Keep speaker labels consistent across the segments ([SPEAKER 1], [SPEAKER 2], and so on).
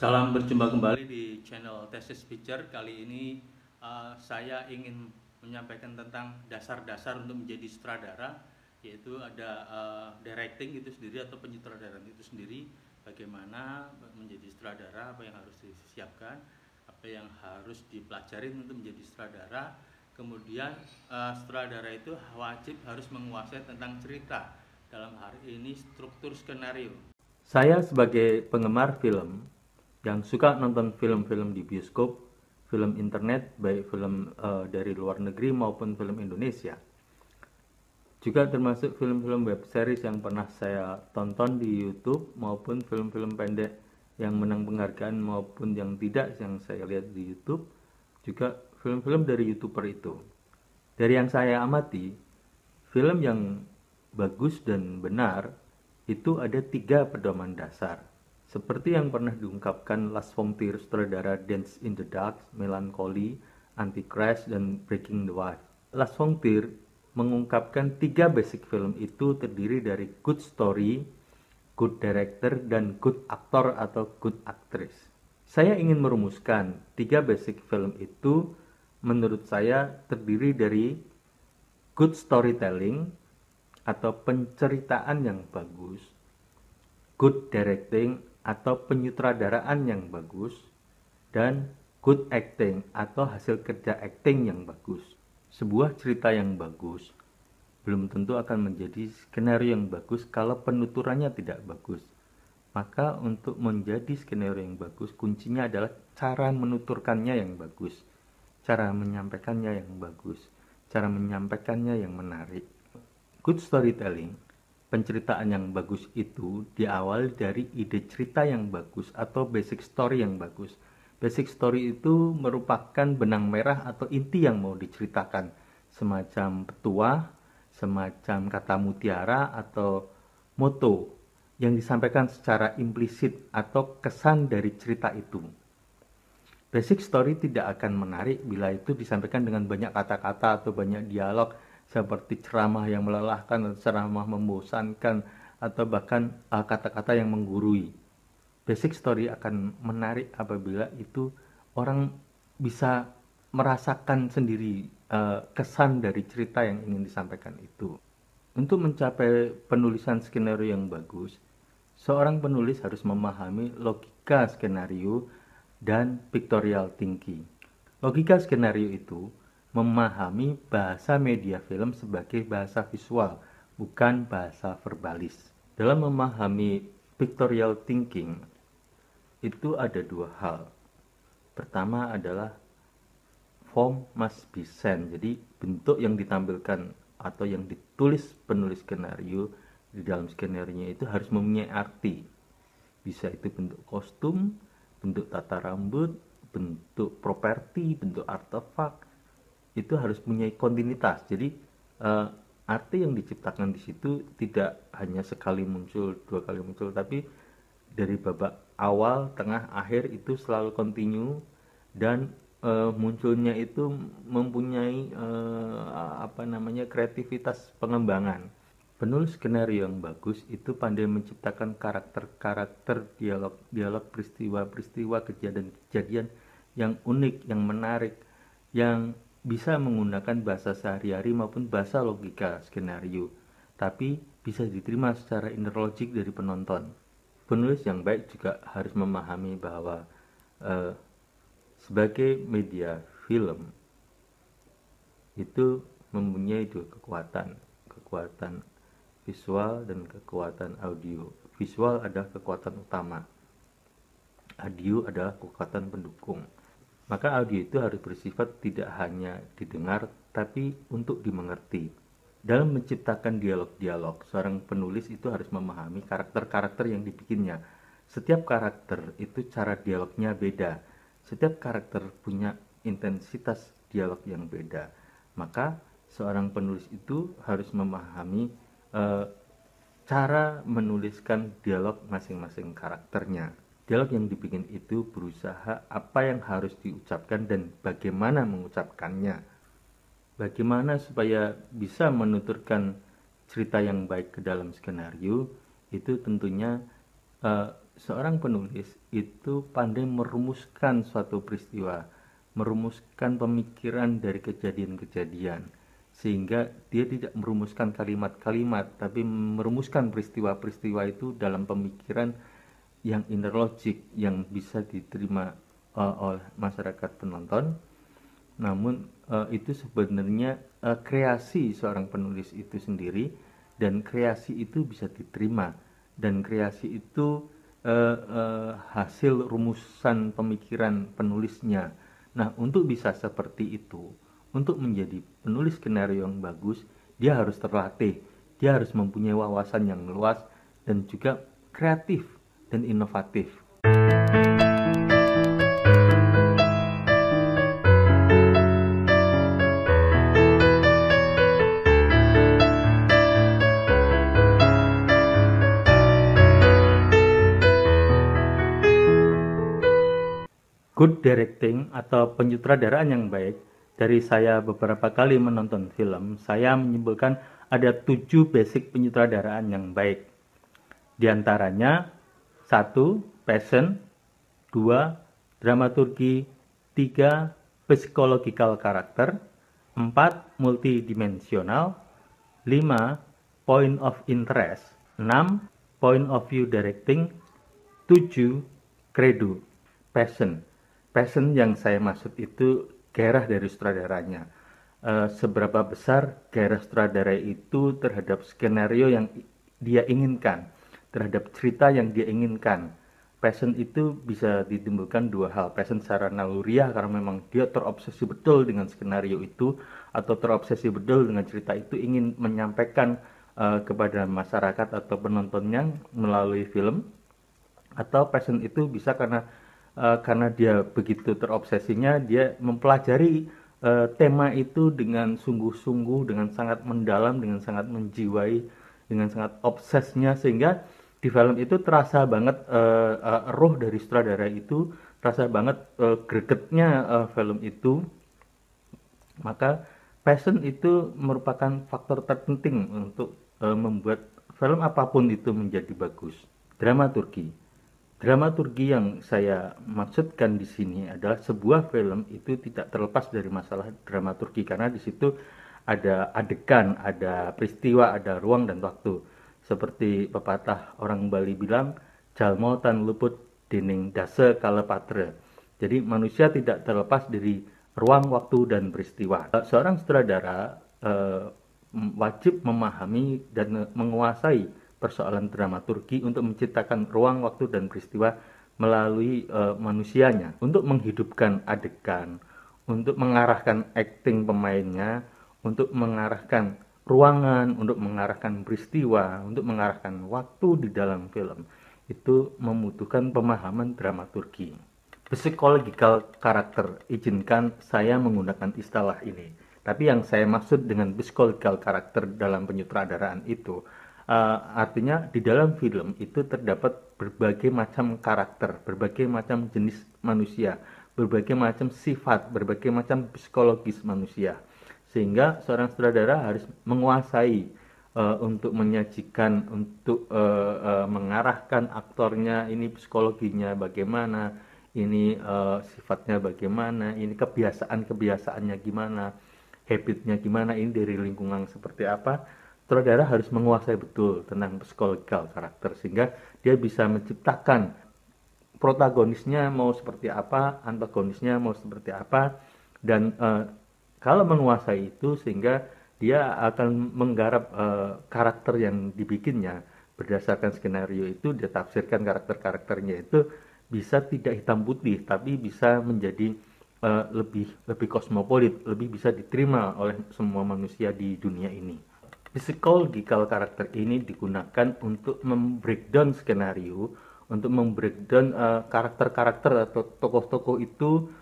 [SPEAKER 1] Salam berjumpa kembali di channel Thesis Picture. Kali ini saya ingin menyampaikan tentang dasar-dasar untuk menjadi sutradara, yaitu ada directing itu sendiri atau penyutradaraan itu sendiri. Bagaimana menjadi sutradara, apa yang harus disiapkan, apa yang harus dipelajari untuk menjadi sutradara. Kemudian sutradara itu wajib harus menguasai tentang cerita, dalam hari ini struktur skenario. Saya sebagai penggemar film yang suka nonton film-film di bioskop, film internet, baik film dari luar negeri maupun film Indonesia. Juga termasuk film-film web series yang pernah saya tonton di YouTube maupun film-film pendek yang menang penghargaan maupun yang tidak yang saya lihat di YouTube. Juga film-film dari YouTuber itu. Dari yang saya amati, film yang bagus dan benar itu ada 3 pedoman dasar. Seperti yang pernah diungkapkan Lars von Trier, sutradara Dance in the Dark, Melancholy, Antichrist, dan Breaking the Wife. Lars von Trier mengungkapkan 3 basic film itu terdiri dari good story, good director, dan good actor atau good actress. Saya ingin merumuskan 3 basic film itu menurut saya terdiri dari good storytelling atau penceritaan yang bagus, good directing atau penyutradaraan yang bagus, dan good acting atau hasil kerja acting yang bagus. Sebuah cerita yang bagus belum tentu akan menjadi skenario yang bagus kalau penuturannya tidak bagus. Maka untuk menjadi skenario yang bagus, kuncinya adalah cara menuturkannya yang bagus, cara menyampaikannya yang bagus, cara menyampaikannya yang menarik. Good storytelling, penceritaan yang bagus itu diawali dari ide cerita yang bagus atau basic story yang bagus. Basic story itu merupakan benang merah atau inti yang mau diceritakan, semacam petuah, semacam kata mutiara atau moto yang disampaikan secara implisit atau kesan dari cerita itu. Basic story tidak akan menarik bila itu disampaikan dengan banyak kata-kata atau banyak dialog seperti ceramah yang melelahkan atau ceramah membosankan atau bahkan kata-kata yang menggurui. Basic story akan menarik apabila itu orang bisa merasakan sendiri kesan dari cerita yang ingin disampaikan itu. Untuk mencapai penulisan skenario yang bagus, seorang penulis harus memahami logika skenario dan pictorial thinking. Logika skenario itu memahami bahasa media film sebagai bahasa visual, bukan bahasa verbalis. Dalam memahami pictorial thinking, itu ada 2 hal. Pertama adalah form must be sense, jadi bentuk yang ditampilkan atau yang ditulis penulis skenario di dalam skenario itu harus mempunyai arti. Bisa itu bentuk kostum, bentuk tata rambut, bentuk properti, bentuk artefak, itu harus punya kontinuitas. Jadi arti yang diciptakan di situ tidak hanya sekali muncul, 2 kali muncul, tapi dari babak awal, tengah, akhir itu selalu kontinu dan munculnya itu mempunyai kreativitas pengembangan. Penulis skenario yang bagus itu pandai menciptakan karakter-karakter, dialog, peristiwa-peristiwa, kejadian-kejadian yang unik, yang menarik, yang bisa menggunakan bahasa sehari-hari maupun bahasa logika skenario, tapi bisa diterima secara inner logic dari penonton. Penulis yang baik juga harus memahami bahwa sebagai media film itu mempunyai 2 kekuatan visual dan kekuatan audio. Visual adalah kekuatan utama, audio adalah kekuatan pendukung. Maka audio itu harus bersifat tidak hanya didengar, tapi untuk dimengerti. Dalam menciptakan dialog-dialog, seorang penulis itu harus memahami karakter-karakter yang dibikinnya. Setiap karakter itu cara dialognya beda. Setiap karakter punya intensitas dialog yang beda. Maka seorang penulis itu harus memahami cara menuliskan dialog masing-masing karakternya. Dialog yang dibikin itu berusaha apa yang harus diucapkan dan bagaimana mengucapkannya. Bagaimana supaya bisa menuturkan cerita yang baik ke dalam skenario, itu tentunya
[SPEAKER 2] seorang penulis itu pandai merumuskan suatu peristiwa, merumuskan pemikiran dari kejadian-kejadian, sehingga dia tidak merumuskan kalimat-kalimat, tapi merumuskan peristiwa-peristiwa itu dalam pemikiran yang inner logic, yang bisa diterima oleh masyarakat penonton. Namun itu sebenarnya kreasi seorang penulis itu sendiri, dan kreasi itu bisa diterima, dan kreasi itu hasil rumusan pemikiran penulisnya. Nah, untuk bisa seperti itu, untuk menjadi penulis skenario yang bagus, dia harus terlatih, dia harus mempunyai wawasan yang luas dan juga kreatif dan inovatif. Good directing atau penyutradaraan yang baik, dari saya beberapa kali menonton film, saya menyimpulkan ada 7 basic penyutradaraan yang baik. Di antaranya 1. Passion, 2. Dramaturgi, 3. Psychological karakter, 4. Multidimensional, 5. Point of interest, 6. Point of view directing, 7. Credo. Passion yang saya maksud itu gairah dari sutradaranya. Seberapa besar gairah sutradara itu terhadap skenario yang dia inginkan, terhadap cerita yang dia inginkan. Passion itu bisa ditimbulkan dua hal. Passion secara naluriah karena memang dia terobsesi betul dengan skenario itu, atau terobsesi betul dengan cerita itu, ingin menyampaikan kepada masyarakat atau penontonnya melalui film. Atau passion itu bisa karena dia begitu terobsesinya, dia mempelajari tema itu dengan sungguh-sungguh, dengan sangat mendalam, dengan sangat menjiwai, dengan sangat obsesnya, sehingga di film itu terasa banget roh dari sutradara itu, terasa banget gregetnya film itu. Maka passion itu merupakan faktor terpenting untuk membuat film apapun itu menjadi bagus. Dramaturgi yang saya maksudkan di sini adalah sebuah film itu tidak terlepas dari masalah dramaturgi, karena di situ ada adegan, ada peristiwa, ada ruang dan waktu. Seperti pepatah orang Bali bilang, jalmo tan luput dening dase kalepatre. Jadi manusia tidak terlepas dari ruang, waktu, dan peristiwa. Seorang sutradara wajib memahami dan menguasai persoalan dramaturgi untuk menciptakan ruang, waktu, dan peristiwa melalui manusianya, untuk menghidupkan adegan, untuk mengarahkan akting pemainnya, untuk mengarahkan ruangan, untuk mengarahkan peristiwa, untuk mengarahkan waktu di dalam film. Itu membutuhkan pemahaman dramaturgi. Psychological karakter, izinkan saya menggunakan istilah ini. Tapi yang saya maksud dengan psychological karakter dalam penyutradaraan itu artinya di dalam film itu terdapat berbagai macam karakter, berbagai macam jenis manusia, berbagai macam sifat, berbagai macam psikologis manusia, sehingga seorang sutradara harus menguasai untuk menyajikan, untuk mengarahkan aktornya, ini psikologinya bagaimana, ini sifatnya bagaimana, ini kebiasaannya gimana, habitnya gimana, ini dari lingkungan seperti apa. Sutradara harus menguasai betul tentang psikologikal karakter, sehingga dia bisa menciptakan protagonisnya mau seperti apa, antagonisnya mau seperti apa, dan kalau menguasai itu, sehingga dia akan menggarap karakter yang dibikinnya berdasarkan skenario itu, dia tafsirkan karakter-karakternya itu bisa tidak hitam putih, tapi bisa menjadi lebih kosmopolit, lebih bisa diterima oleh semua manusia di dunia ini. Psychological karakter ini digunakan untuk membreakdown skenario, untuk membreakdown karakter-karakter atau tokoh-tokoh itu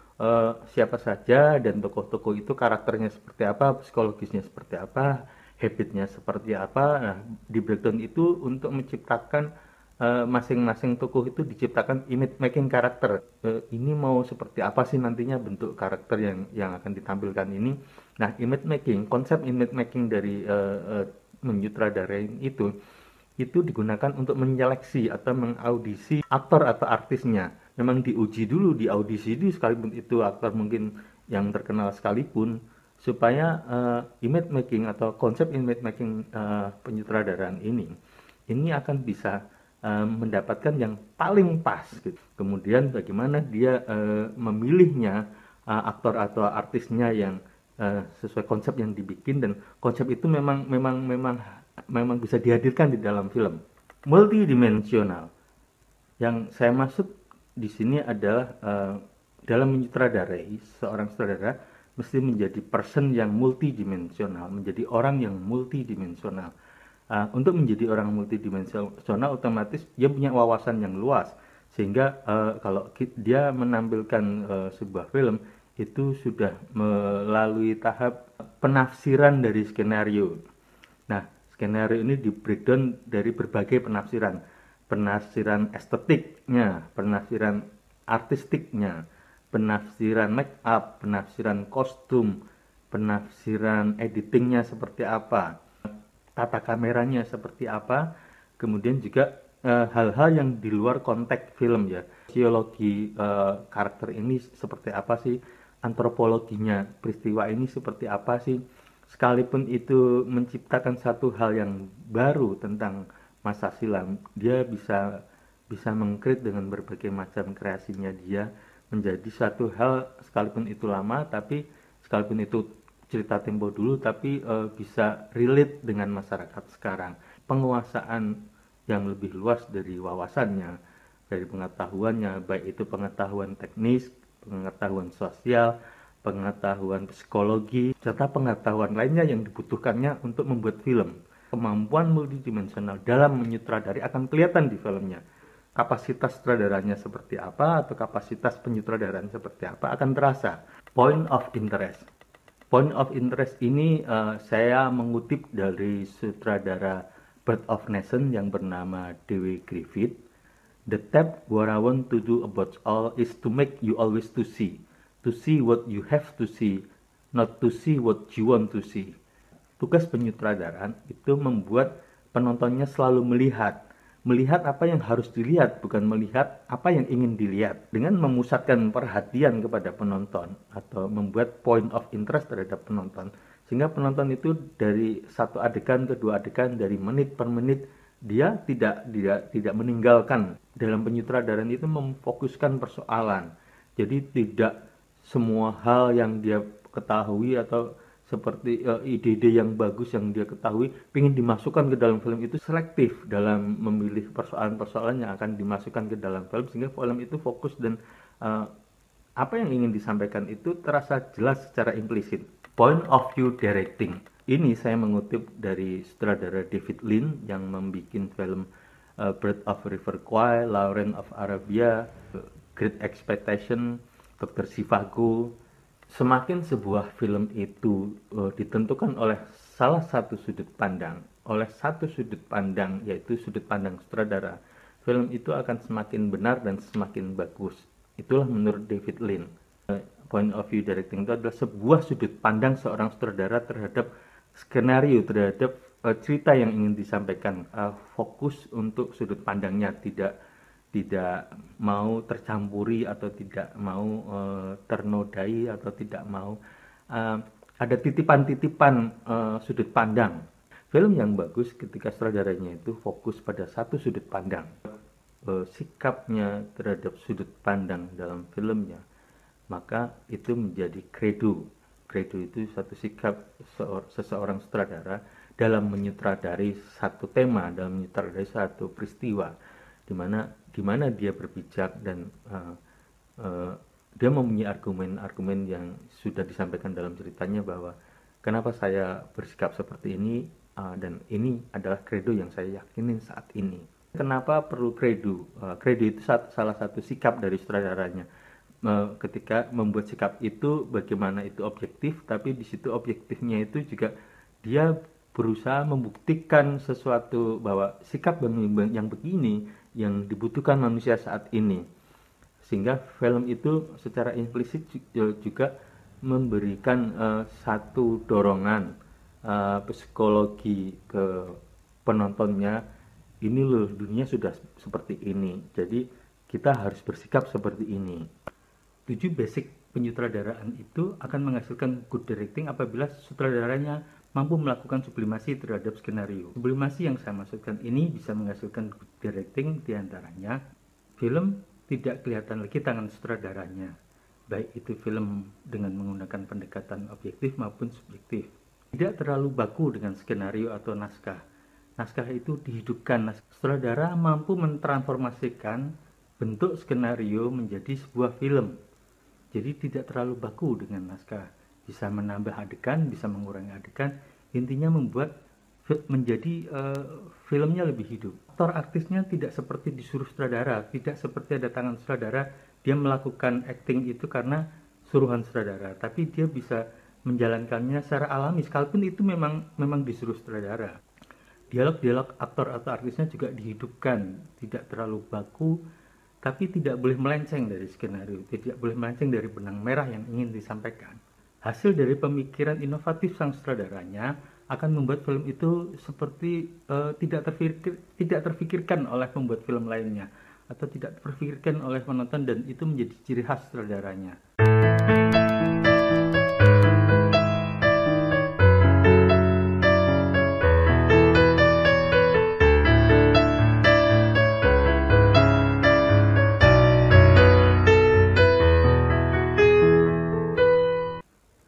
[SPEAKER 2] siapa saja, dan tokoh-tokoh itu karakternya seperti apa, psikologisnya seperti apa, habitnya seperti apa. Nah, di breakdown itu untuk menciptakan masing-masing tokoh itu diciptakan image making karakter. Ini mau seperti apa sih nantinya bentuk karakter yang akan ditampilkan ini. Nah, image making, konsep image making dari menyutradarai itu itu digunakan untuk menyeleksi atau mengaudisi aktor atau artisnya. Memang diuji dulu di audisi itu, sekalipun itu aktor mungkin yang terkenal sekalipun, supaya image making atau konsep image making penyutradaraan ini akan bisa mendapatkan yang paling pas gitu. Kemudian bagaimana dia memilihnya aktor atau artisnya yang sesuai konsep yang dibikin, dan konsep itu memang bisa dihadirkan di dalam film. Multidimensional. Yang saya maksud di sini adalah dalam menyutradarai, seorang sutradara mesti menjadi person yang multidimensional, menjadi orang yang multidimensional. Untuk menjadi orang multidimensional otomatis dia punya wawasan yang luas, sehingga kalau dia menampilkan sebuah film itu sudah melalui tahap penafsiran dari skenario. Nah, skenario ini di breakdown dari berbagai penafsiran. Penafsiran estetiknya, penafsiran artistiknya, penafsiran make up, penafsiran kostum, penafsiran editingnya seperti apa, tata kameranya seperti apa, kemudian juga hal-hal yang di luar konteks film ya. Psikologi karakter ini seperti apa sih, antropologinya peristiwa ini seperti apa sih, sekalipun itu menciptakan satu hal yang baru tentang masa silam, dia bisa mengkrit dengan berbagai macam kreasinya dia menjadi satu hal, sekalipun itu lama, tapi sekalipun itu cerita tempo dulu, tapi bisa relate dengan masyarakat sekarang. Penguasaan yang lebih luas dari wawasannya, dari pengetahuannya, baik itu pengetahuan teknis, pengetahuan sosial, pengetahuan psikologi, serta pengetahuan lainnya yang dibutuhkannya untuk membuat film. Kemampuan multidimensional dalam menyutradari akan kelihatan di filmnya. Kapasitas sutradaranya seperti apa atau kapasitas penyutradaraan seperti apa akan terasa. Point of interest. Point of interest ini saya mengutip dari sutradara Birth of Nation yang bernama Dewi Griffith. The tab what I want to do about all is to make you always to see what you have to see, not to see what you want to see. Tugas penyutradaraan itu membuat penontonnya selalu melihat apa yang harus dilihat, bukan melihat apa yang ingin dilihat. Dengan memusatkan perhatian kepada penonton atau membuat point of interest terhadap penonton, sehingga penonton itu dari satu adegan ke dua adegan, dari menit per menit, dia tidak meninggalkan. Dalam penyutradaraan itu memfokuskan persoalan. Jadi tidak semua hal yang dia ketahui atau seperti ide-ide yang bagus yang dia ketahui ingin dimasukkan ke dalam film itu selektif dalam memilih persoalan-persoalan yang akan dimasukkan ke dalam film, sehingga film itu fokus dan apa yang ingin disampaikan itu terasa jelas secara implisit. Point of view directing. Ini saya mengutip dari sutradara David Lean yang membuat film Birth of River Kwai, Lawrence of Arabia, Great Expectation, Dr. Zhivago. Semakin sebuah film itu ditentukan oleh salah satu sudut pandang, yaitu sudut pandang sutradara, film itu akan semakin benar dan semakin bagus. Itulah menurut David Lean. Point of view directing itu adalah sebuah sudut pandang seorang sutradara terhadap skenario, terhadap cerita yang ingin disampaikan. Fokus untuk sudut pandangnya, tidak mau tercampuri atau tidak mau ternodai atau tidak mau ada titipan-titipan sudut pandang. Film yang bagus ketika sutradaranya itu fokus pada satu sudut pandang. Sikapnya terhadap sudut pandang dalam filmnya, maka itu menjadi credo. Credo itu satu sikap seseorang sutradara dalam menyutradari satu tema, dalam menyutradari satu peristiwa, di mana dia berpijak dan dia mempunyai argumen-argumen yang sudah disampaikan dalam ceritanya bahwa kenapa saya bersikap seperti ini, dan ini adalah credo yang saya yakinin saat ini. Kenapa perlu credo? Credo itu salah satu sikap dari sutradaranya. Ketika membuat sikap itu, bagaimana itu objektif, tapi di situ objektifnya itu juga dia berusaha membuktikan sesuatu bahwa sikap yang begini yang dibutuhkan manusia saat ini, sehingga film itu secara implisit juga memberikan satu dorongan psikologi ke penontonnya ini loh dunia sudah seperti ini, jadi kita harus bersikap seperti ini. 7 basic penyutradaraan itu akan menghasilkan good directing apabila sutradaranya mampu melakukan sublimasi terhadap skenario. Sublimasi yang saya maksudkan ini bisa menghasilkan good directing diantaranya film tidak kelihatan lagi tangan sutradaranya, baik itu film dengan menggunakan pendekatan objektif maupun subjektif. Tidak terlalu baku dengan skenario atau naskah. Naskah itu dihidupkan. Sutradara mampu mentransformasikan bentuk skenario menjadi sebuah film. Jadi tidak terlalu baku dengan naskah. Bisa menambah adegan, bisa mengurangi adegan. Intinya membuat menjadi filmnya lebih hidup. Aktor artisnya tidak seperti disuruh sutradara, tidak seperti ada tangan sutradara. Dia melakukan acting itu karena suruhan sutradara, tapi dia bisa menjalankannya secara alami, sekalipun itu memang disuruh sutradara. Dialog-dialog aktor atau artisnya juga dihidupkan, tidak terlalu baku, tapi tidak boleh melenceng dari skenario, tidak boleh melenceng dari benang merah yang ingin disampaikan. Hasil dari pemikiran inovatif sang sutradaranya akan membuat film itu seperti tidak terfikirkan oleh pembuat film lainnya, atau tidak terfikirkan oleh penonton, dan itu menjadi ciri khas sutradaranya.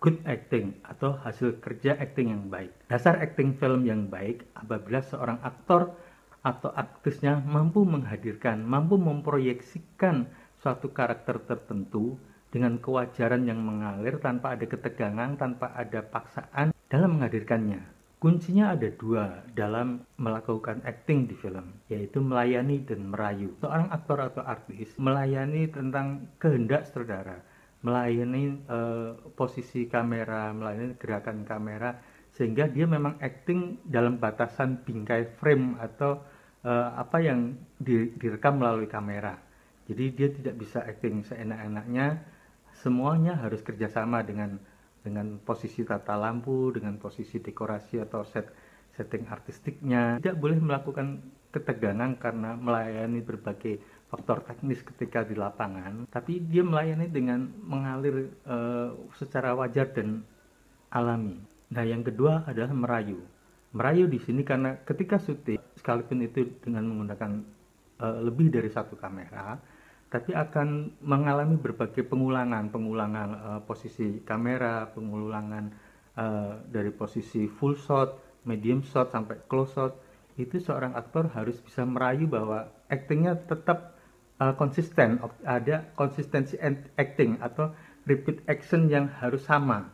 [SPEAKER 2] Good acting atau hasil kerja acting yang baik. Dasar acting film yang baik apabila seorang aktor atau aktrisnya mampu menghadirkan, mampu memproyeksikan suatu karakter tertentu dengan kewajaran yang mengalir tanpa ada ketegangan, tanpa ada paksaan dalam menghadirkannya. Kuncinya ada dua dalam melakukan acting di film, yaitu melayani dan merayu. Seorang aktor atau artis melayani tentang kehendak sutradara, melayani posisi kamera, melayani gerakan kamera, sehingga dia memang acting dalam batasan bingkai frame atau apa yang direkam melalui kamera. Jadi dia tidak bisa acting seenak-enaknya, semuanya harus kerjasama dengan posisi tata lampu, dengan posisi dekorasi atau setting artistiknya. Tidak boleh melakukan ketegangan karena melayani berbagai faktor teknis ketika di lapangan, tapi dia melayani dengan mengalir secara wajar dan alami. Nah, yang kedua adalah merayu. Merayu di sini karena ketika syuting, sekalipun itu dengan menggunakan lebih dari satu kamera, tapi akan mengalami berbagai pengulangan posisi kamera, pengulangan dari posisi full shot, medium shot sampai close shot. Itu seorang aktor harus bisa merayu bahwa actingnya tetap konsisten, ada konsistensi acting atau repeat action yang harus sama,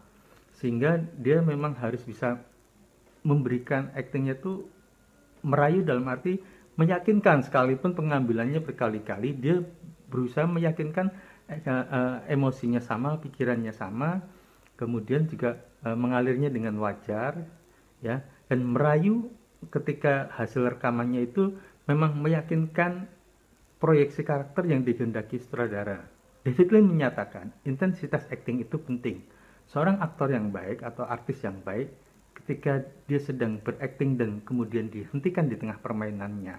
[SPEAKER 2] sehingga dia memang harus bisa memberikan actingnya itu merayu dalam arti meyakinkan, sekalipun pengambilannya berkali-kali dia berusaha meyakinkan emosinya sama, pikirannya sama, kemudian juga mengalirnya dengan wajar, ya, dan merayu ketika hasil rekamannya itu memang meyakinkan proyeksi karakter yang dikehendaki sutradara. David Lean menyatakan intensitas acting itu penting. Seorang aktor yang baik atau artis yang baik, ketika dia sedang berakting dan kemudian dihentikan di tengah permainannya,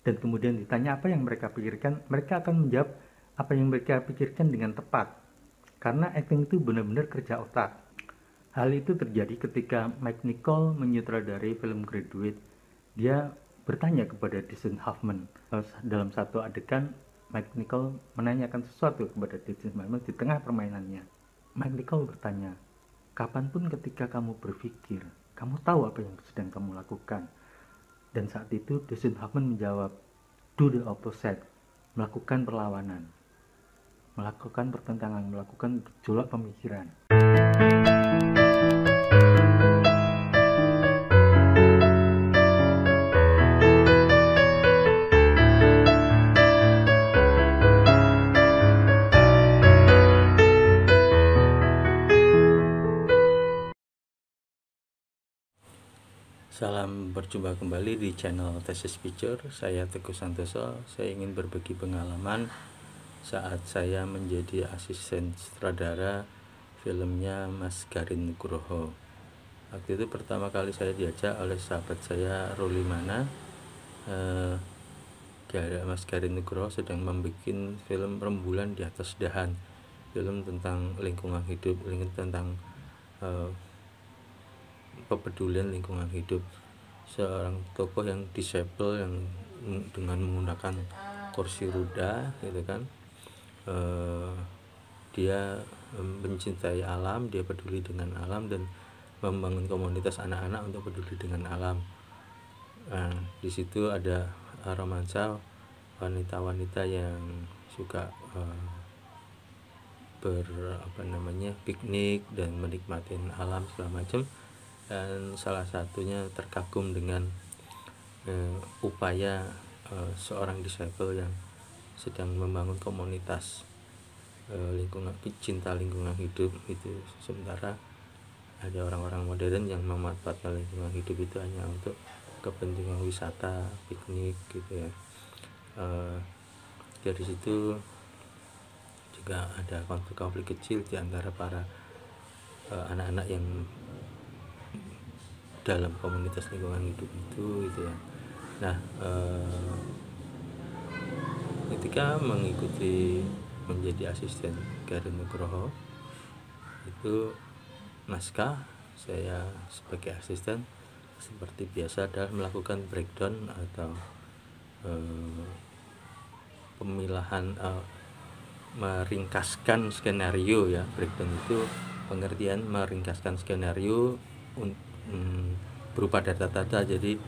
[SPEAKER 2] dan kemudian ditanya apa yang mereka pikirkan, mereka akan menjawab apa yang mereka pikirkan dengan tepat. Karena acting itu benar-benar kerja otak. Hal itu terjadi ketika Mike Nichol menyutradarai film Graduate. Dia bertanya kepada Dustin Hoffman. Dalam satu adegan, Mike Nichol menanyakan sesuatu kepada Dustin Hoffman di tengah permainannya. Mike Nichol bertanya, kapanpun ketika kamu berpikir, kamu tahu apa yang sedang kamu lakukan. Dan saat itu Dustin Hoffman menjawab, do the opposite, melakukan perlawanan, melakukan pertentangan, melakukan gejolak pemikiran.
[SPEAKER 1] Salam berjumpa kembali di channel Thesis Picture. Saya Teguh Santoso. Saya ingin berbagi pengalaman saat saya menjadi asisten sutradara filmnya Mas Garin Nugroho. Waktu itu pertama kali saya diajak oleh sahabat saya Ruli Mana
[SPEAKER 3] Mas Garin Nugroho sedang membuat film Rembulan di Atas Dahan, film tentang lingkungan hidup, tentang kepedulian lingkungan hidup. Seorang tokoh yang disable yang dengan menggunakan kursi roda gitu kan, dia mencintai alam, dia peduli dengan alam dan membangun komunitas anak-anak untuk peduli dengan alam. Nah, di situ ada romansa wanita-wanita yang suka piknik dan menikmati alam segala macam, dan salah satunya terkagum dengan upaya seorang disable yang sedang membangun komunitas cinta lingkungan hidup itu, sementara ada orang-orang modern yang memanfaatkan lingkungan hidup itu hanya untuk kepentingan wisata, piknik gitu ya. Dari situ juga ada konflik-konflik kecil di antara para anak-anak yang dalam komunitas lingkungan hidup itu gitu ya. Nah, ketika mengikuti menjadi asisten Garin Nugroho itu, naskah saya sebagai asisten seperti biasa adalah melakukan breakdown atau pemilahan, meringkaskan skenario ya. Breakdown itu pengertian meringkaskan skenario berupa data-data. Jadi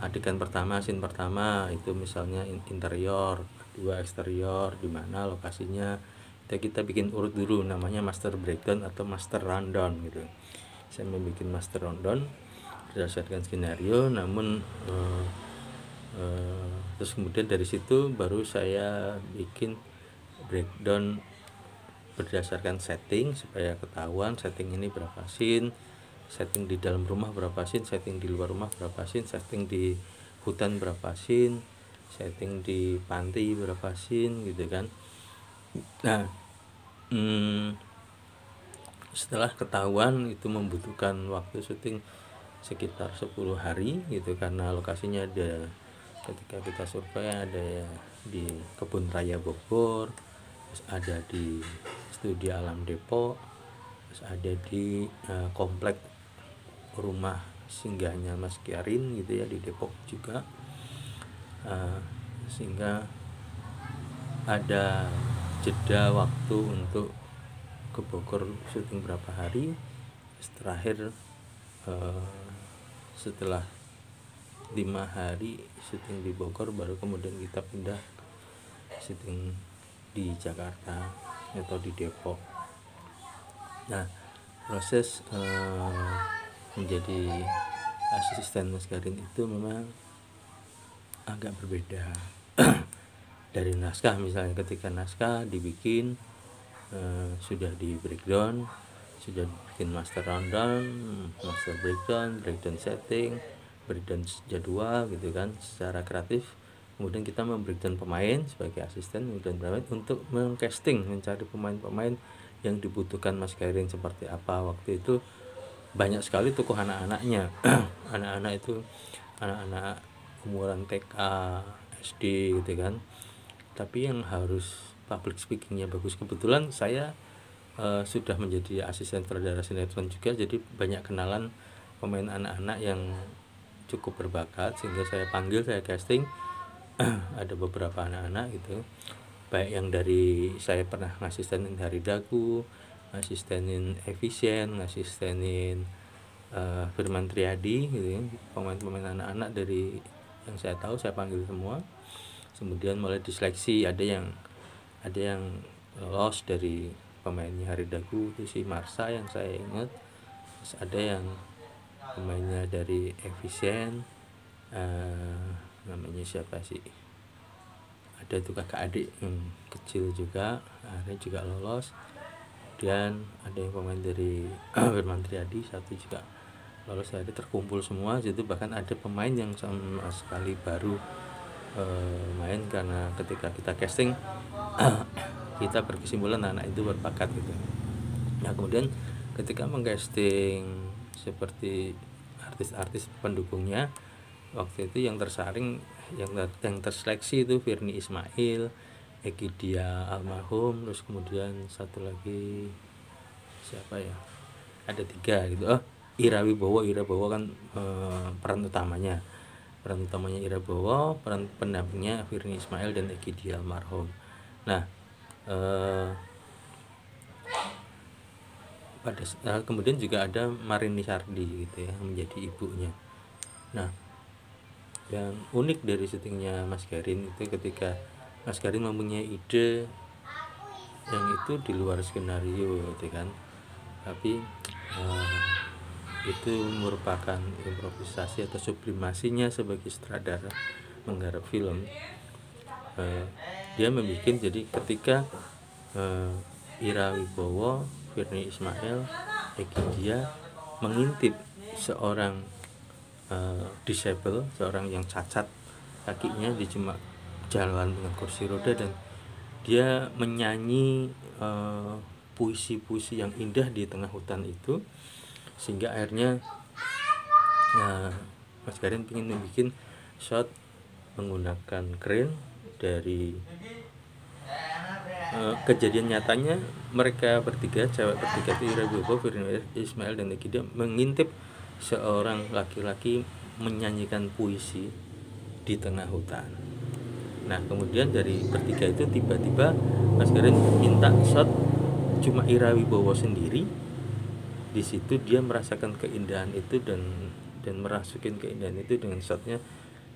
[SPEAKER 3] adegan pertama, scene pertama itu misalnya interior, kedua eksterior, di mana lokasinya, kita bikin urut dulu, namanya master breakdown atau master rundown gitu. Saya membuat master rundown berdasarkan skenario, namun terus kemudian dari situ baru saya bikin breakdown berdasarkan setting supaya ketahuan setting ini berapa scene, setting di dalam rumah berapa scene, setting di luar rumah berapa scene, setting di hutan berapa scene, setting di pantai berapa scene gitu kan. Nah, setelah ketahuan itu membutuhkan waktu syuting sekitar 10 hari gitu, karena lokasinya ada, ketika kita survei ada ya di Kebun Raya Bogor, terus ada di Studi Alam Depok, terus ada di komplek rumah singgahnya Mas Garin gitu ya di Depok juga, sehingga ada jeda waktu untuk ke Bogor syuting berapa hari. Terakhir setelah 5 hari syuting di Bogor baru kemudian kita pindah syuting di Jakarta atau di Depok. Nah, proses menjadi asisten Mas Garin itu memang agak berbeda dari naskah. Misalnya ketika naskah dibikin sudah di breakdown, sudah bikin master rundown, master breakdown, breakdown setting, breakdown jadwal gitu kan secara kreatif. Kemudian kita membreakdown pemain sebagai asisten, kemudian pemain untuk mengcasting, mencari pemain-pemain yang dibutuhkan Mas Garin seperti apa. Waktu itu banyak sekali tokoh anak-anaknya. Anak-anak itu anak-anak umuran TK, SD gitu kan, tapi yang harus public speakingnya bagus. Kebetulan saya sudah menjadi asisten sutradara sinetron juga, jadi banyak kenalan pemain anak-anak yang cukup berbakat, sehingga saya panggil, saya casting. Ada beberapa anak-anak gitu, baik yang dari saya pernah ngasistenin Hari Dagu, ngasistenin Efisien, ngasistenin Firman Triadi gitu ya. Pemain-pemain anak-anak dari yang saya tahu saya panggil semua. Kemudian mulai diseleksi, ada yang lolos dari pemainnya Hari Dagu itu si Marsa yang saya ingat. Terus ada yang pemainnya dari Efisien, namanya siapa sih, ada tuh kakak adik kecil juga, akhirnya juga lolos. Dan ada yang pemain dari Firman Triadi satu juga lolos. Akhirnya terkumpul semua situ, bahkan ada pemain yang sama sekali baru main, karena ketika kita casting kita berkesimpulan anak itu berbakat gitu. Nah, kemudian ketika mengcasting seperti artis-artis pendukungnya, waktu itu yang tersaring, yang terseleksi itu Virnie Ismail, Egi Dia almarhum, terus kemudian satu lagi siapa ya, ada 3 gitu. Ira Wibowo kan peran utamanya Ira Bowo, peran pendampingnya Virnie Ismail dan Egi Dia almarhum. Nah, kemudian juga ada Marini Sardi gitu ya, menjadi ibunya. Nah, yang unik dari syutingnya Mas Garin itu ketika Mas Garin mempunyai ide yang itu di luar skenario gitu kan, tapi itu merupakan improvisasi atau sublimasinya sebagai sutradara menggarap film. Dia membuat, jadi ketika Ira Wibowo, Virnie Ismail, Egi Dia mengintip seorang disable, seorang yang cacat kakinya, dia cuma jalan dengan kursi roda, dan dia menyanyi puisi-puisi yang indah di tengah hutan itu, sehingga akhirnya Mas Garin ingin membuat shot menggunakan crane dari kejadian nyatanya. Mereka bertiga, cewek bertiga itu, Ira Wibowo, Virnie Ismail dan Egi Dia, mengintip seorang laki-laki menyanyikan puisi di tengah hutan. Nah, kemudian dari bertiga itu tiba-tiba Mas Garin minta shot cuma Ira Wibowo sendiri. Di situ dia merasakan keindahan itu dan merasukin keindahan itu dengan shotnya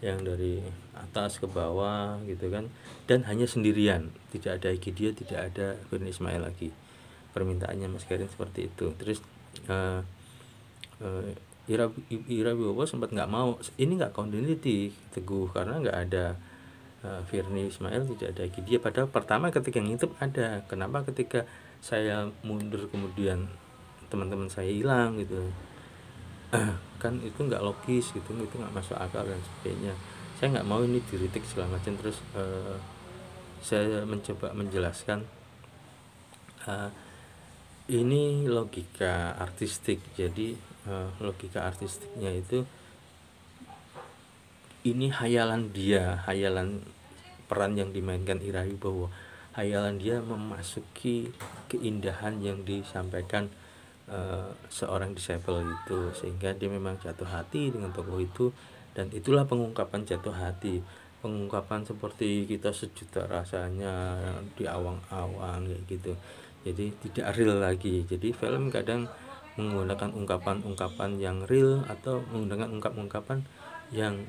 [SPEAKER 3] yang dari atas ke bawah gitu kan, dan hanya sendirian, tidak ada Egi Dia, tidak ada Virnie Ismail lagi. Permintaannya Mas Garin seperti itu. Terus Ira Wibowo sempat nggak mau, ini nggak continuity Teguh, karena nggak ada Virnie Ismail, tidak ada Egi Dia. Padahal pertama ketika ngintip ada. Kenapa ketika saya mundur kemudian teman-teman saya hilang gitu? Kan itu nggak logis gitu, itu nggak masuk akal dan sebagainya. Saya nggak mau ini diritik segala macam. Terus saya mencoba menjelaskan ini logika artistik. Jadi logika artistiknya itu, ini hayalan dia, hayalan peran yang dimainkan Ira Wibowo, hayalan dia memasuki keindahan yang disampaikan seorang disable itu, sehingga dia memang jatuh hati dengan tokoh itu, dan itulah pengungkapan jatuh hati, pengungkapan seperti kita sejuta rasanya di awang-awang kayak gitu. Jadi tidak real lagi. Jadi film kadang menggunakan ungkapan-ungkapan yang real atau menggunakan ungkapan-ungkapan yang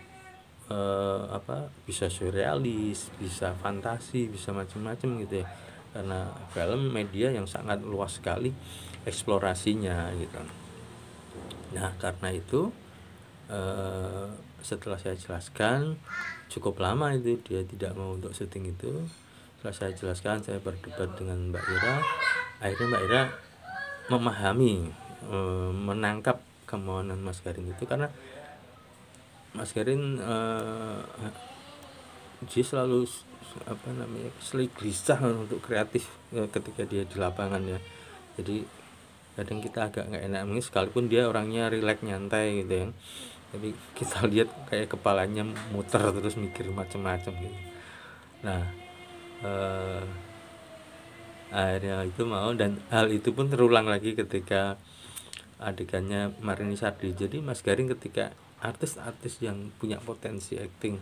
[SPEAKER 3] bisa surrealis, bisa fantasi, bisa macam-macam gitu ya. Karena film media yang sangat luas sekali eksplorasinya gitu. Nah, karena itu setelah saya jelaskan cukup lama itu dia tidak mau untuk syuting itu. Setelah saya jelaskan, saya berdebat dengan Mbak Ira. Akhirnya Mbak Ira memahami, menangkap kemauan Mas Garin itu, karena Mas Garin dia selalu selalu gelisah untuk kreatif ketika dia di lapangan ya. Jadi kadang kita agak nggak enak mungkin, sekalipun dia orangnya rileks nyantai gitu ya, tapi kita lihat kayak kepalanya muter terus mikir macam-macam gitu. Nah, akhirnya itu mau, dan hal itu pun terulang lagi ketika adegannya Marini Sardi. Jadi Mas Garin ketika artis-artis yang punya potensi acting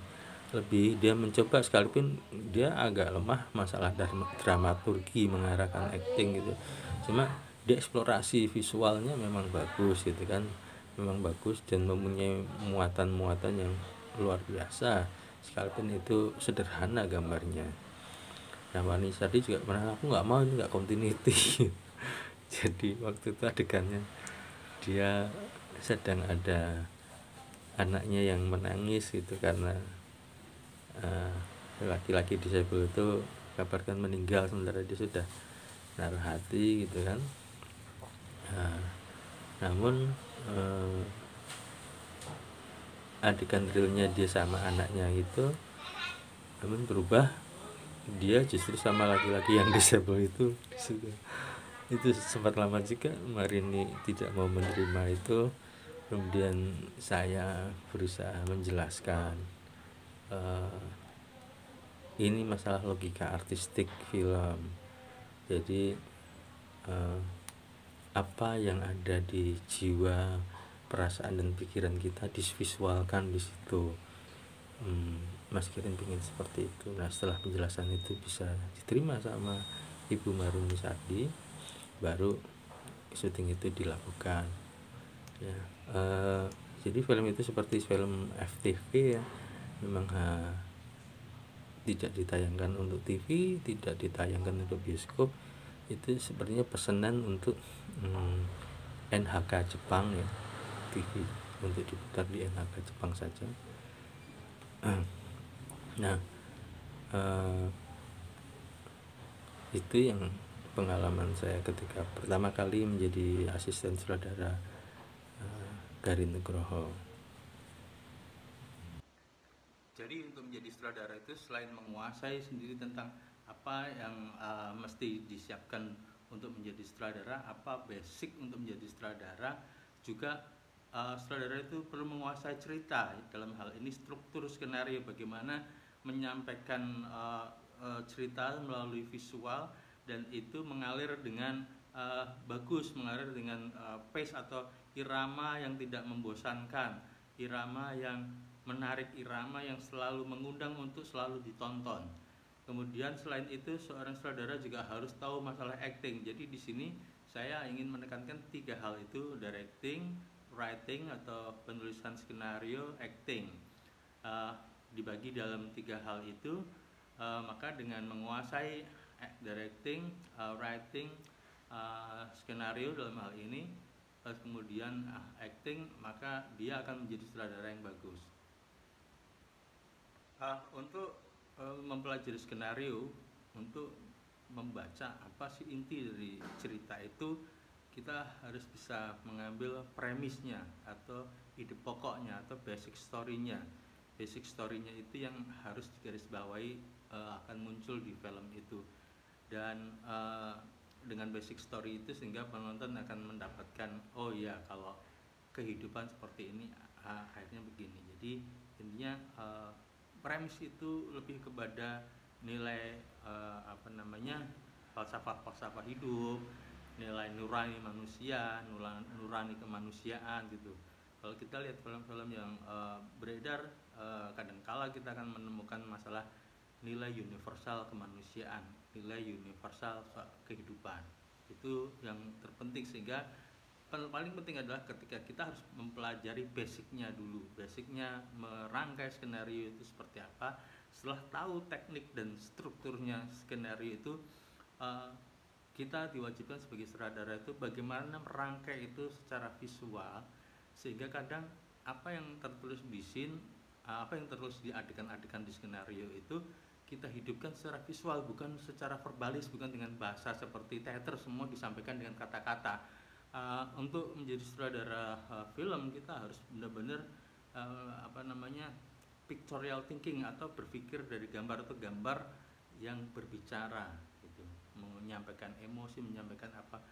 [SPEAKER 3] lebih, dia mencoba, sekalipun dia agak lemah masalah dramaturgi mengarahkan acting gitu, cuma dia eksplorasi visualnya memang bagus gitu kan, memang bagus dan mempunyai muatan-muatan yang luar biasa, sekalipun itu sederhana gambarnya. Nah, Marini Sardi juga pernah, aku nggak mau, ini nggak continuity. Jadi waktu itu adegannya dia sedang ada anaknya yang menangis gitu, karena laki-laki disable itu kabarkan meninggal, sementara dia sudah naruh hati gitu kan. Namun adegan realnya dia sama anaknya itu namun berubah, dia justru sama laki-laki yang disable itu sempat lama juga Marini tidak mau menerima itu. Kemudian saya berusaha menjelaskan ini masalah logika artistik film. Jadi apa yang ada di jiwa, perasaan dan pikiran kita divisualkan di situ. Mas Kirin ingin seperti itu. Nah, setelah penjelasan itu bisa diterima sama Ibu Maruni Sardi, baru syuting itu dilakukan. Ya, jadi film itu seperti film FTV ya, memang tidak ditayangkan untuk TV, tidak ditayangkan untuk bioskop. Itu sepertinya pesanan untuk NHK Jepang ya, TV untuk diputar di NHK Jepang saja. Nah, itu yang pengalaman saya ketika pertama kali menjadi asisten sutradara Garin Nugroho.
[SPEAKER 1] Jadi untuk menjadi sutradara itu selain menguasai sendiri tentang apa yang mesti disiapkan untuk menjadi sutradara, apa basic untuk menjadi sutradara, juga sutradara itu perlu menguasai cerita. Dalam hal ini struktur skenario, bagaimana menyampaikan cerita melalui visual, dan itu mengalir dengan bagus, mengalir dengan pace atau irama yang tidak membosankan, irama yang menarik, irama yang selalu mengundang untuk selalu ditonton. Kemudian selain itu seorang sutradara juga harus tahu masalah acting. Jadi di sini saya ingin menekankan 3 hal itu: directing, writing atau penulisan skenario, acting. Dibagi dalam 3 hal itu, maka dengan menguasai directing, writing, skenario dalam hal ini, kemudian acting, maka dia akan menjadi sutradara yang bagus. Untuk mempelajari skenario, untuk membaca apa sih inti dari cerita itu, kita harus bisa mengambil premisnya atau ide pokoknya atau basic story-nya. Basic story-nya itu yang harus digarisbawahi akan muncul di film itu. Dan dengan basic story itu sehingga penonton akan mendapatkan, oh ya, kalau kehidupan seperti ini akhirnya begini. Jadi intinya premis itu lebih kepada nilai falsafah hidup, nilai nurani manusia, nurani kemanusiaan gitu. Kalau kita lihat film-film yang beredar, kadangkala kita akan menemukan masalah nilai universal kemanusiaan, nilai universal kehidupan. Itu yang terpenting, sehingga paling penting adalah ketika kita harus mempelajari basicnya dulu, basicnya merangkai skenario itu seperti apa. Setelah tahu teknik dan strukturnya skenario itu, kita diwajibkan sebagai sutradara itu bagaimana merangkai itu secara visual, sehingga kadang apa yang tertulis di scene, apa yang tertulis di adegan-adegan di skenario itu kita hidupkan secara visual, bukan secara verbalis, bukan dengan bahasa seperti teater semua disampaikan dengan kata-kata. Untuk menjadi sutradara film, kita harus benar-benar pictorial thinking, atau berpikir dari gambar atau gambar yang berbicara gitu, menyampaikan emosi, menyampaikan apa.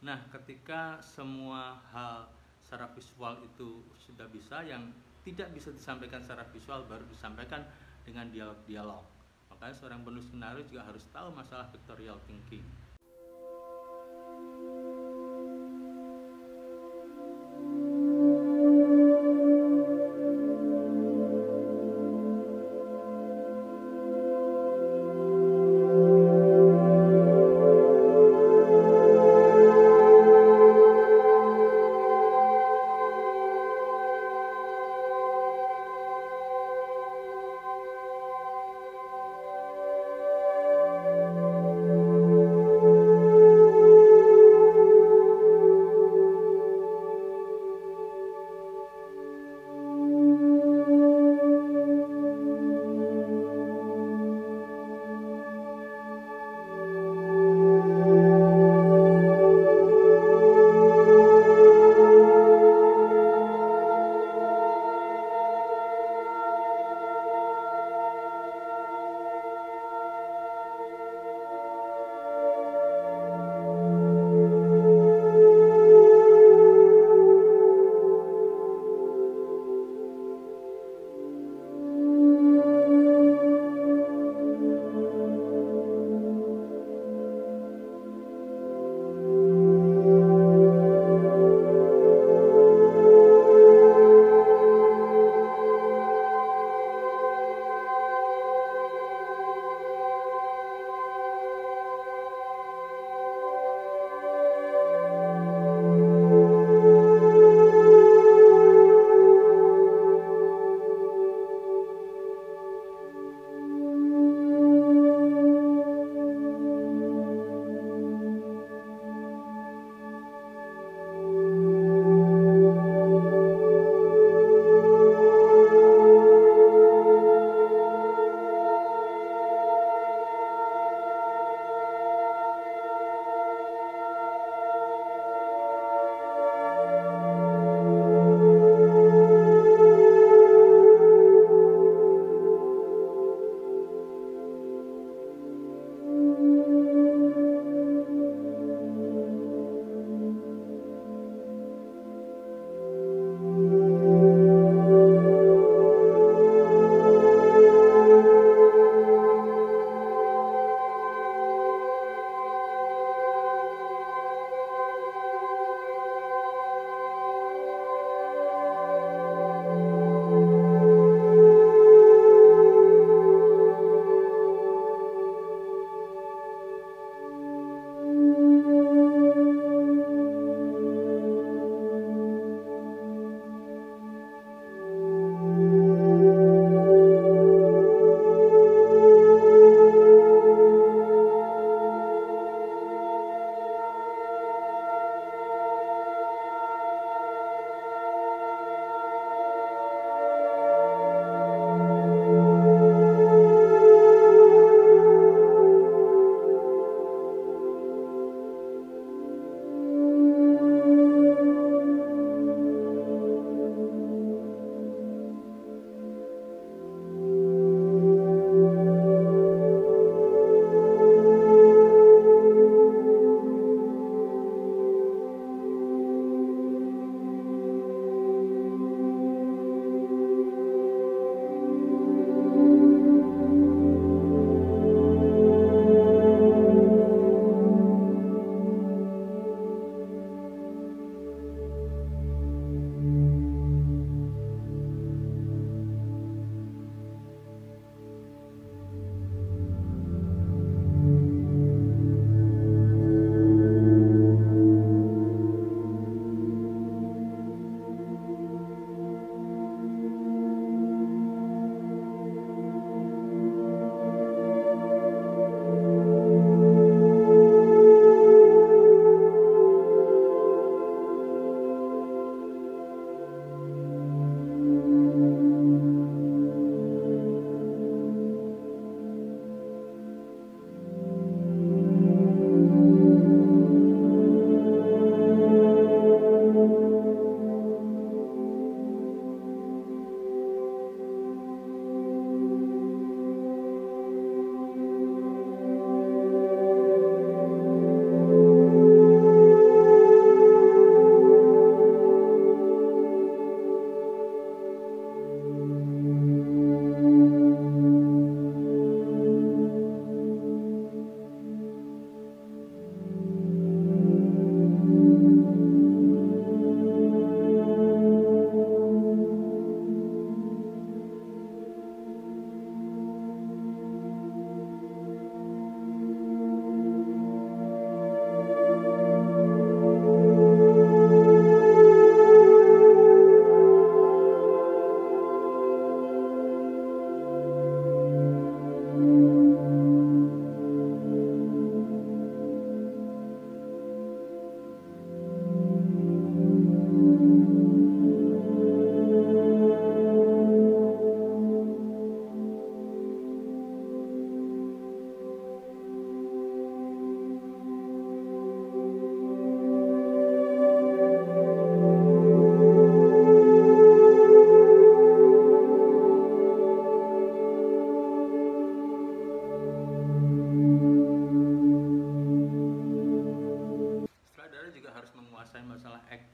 [SPEAKER 1] Nah, ketika semua hal secara visual itu sudah bisa, yang tidak bisa disampaikan secara visual baru disampaikan dengan dialog-dialog. Makanya seorang penulis skenario juga harus tahu masalah pictorial thinking.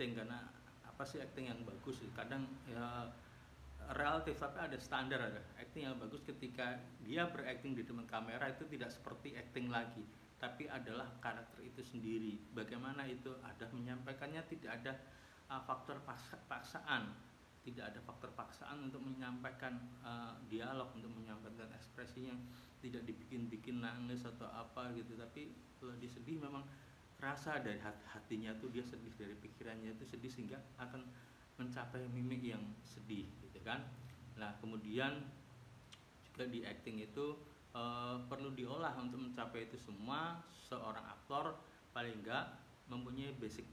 [SPEAKER 1] acting, karena apa sih acting yang bagus? Kadang ya relatif, tapi ada standar, ada acting yang bagus ketika dia berakting di depan kamera itu tidak seperti acting lagi, tapi adalah karakter itu sendiri. Bagaimana itu ada menyampaikannya, tidak ada faktor paksaan, tidak ada faktor paksaan untuk menyampaikan dialog, untuk menyampaikan ekspresinya, tidak dibikin-bikin nangis atau apa gitu. Tapi kalau disedih memang rasa dari hatinya tuh dia sedih, dari pikirannya itu sedih, sehingga akan mencapai mimik yang sedih gitu kan. Nah kemudian juga di acting itu perlu diolah untuk mencapai itu semua. Seorang aktor paling enggak mempunyai basic,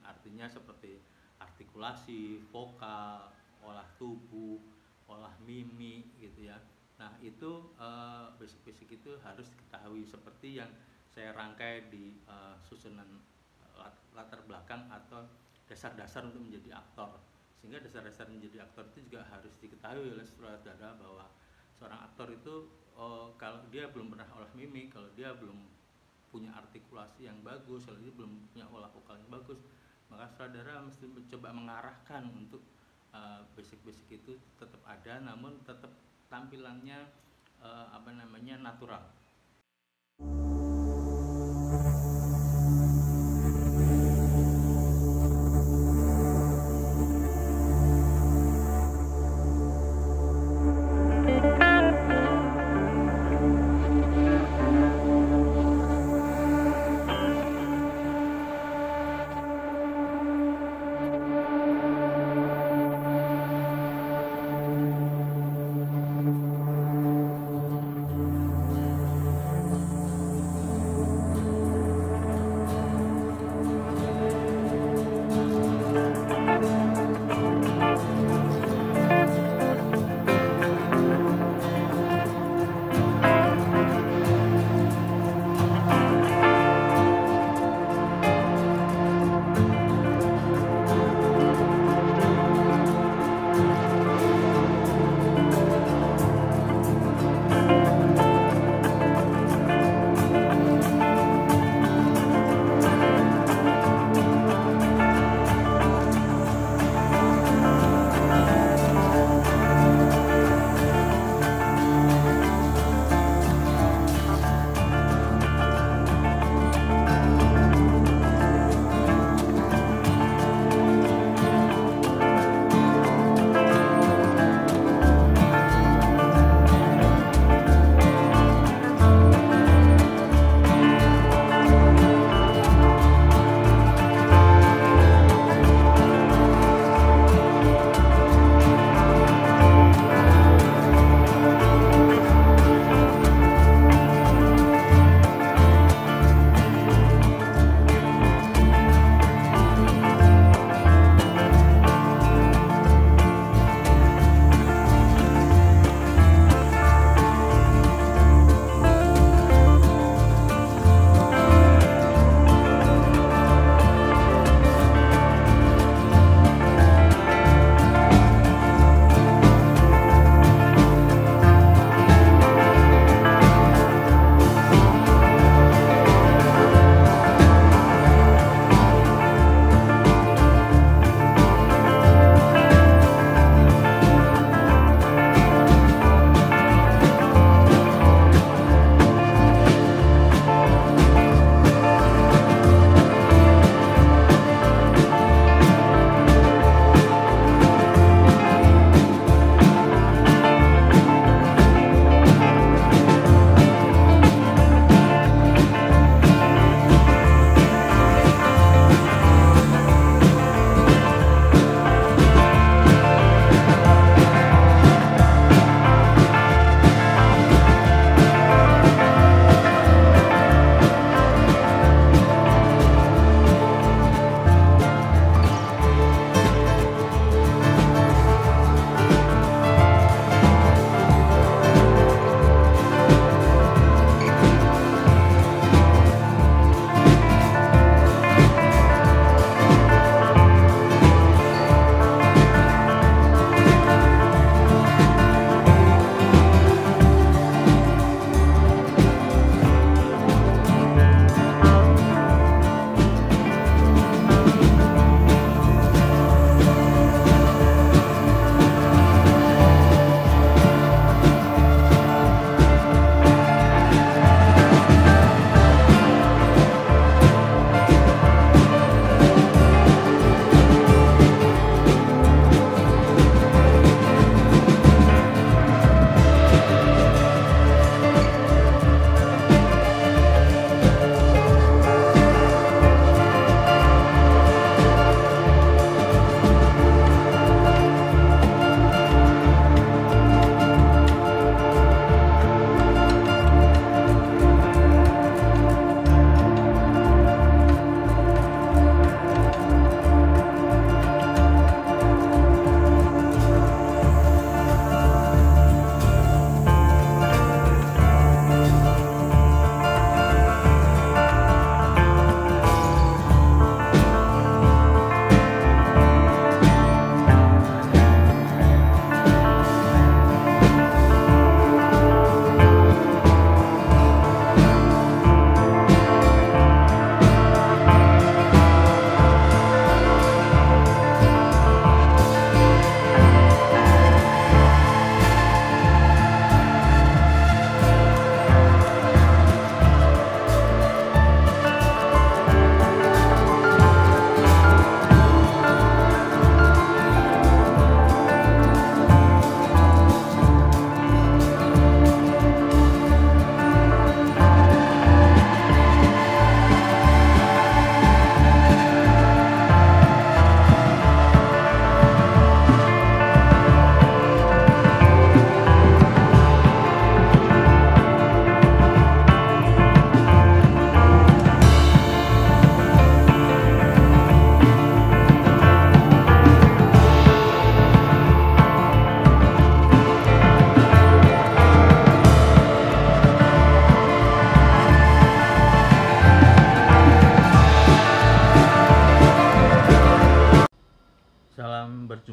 [SPEAKER 1] artinya seperti artikulasi, vokal, olah tubuh, olah mimik gitu ya. Nah itu basic itu harus diketahui, seperti yang saya rangkai di susunan latar belakang atau dasar-dasar untuk menjadi aktor. Sehingga dasar-dasar menjadi aktor itu juga harus diketahui oleh sutradara, bahwa seorang aktor itu kalau dia belum pernah olah mimik, kalau dia belum punya artikulasi yang bagus, kalau dia belum punya olah vokal yang bagus, maka sutradara mesti mencoba mengarahkan untuk basic itu tetap ada, namun tetap tampilannya natural.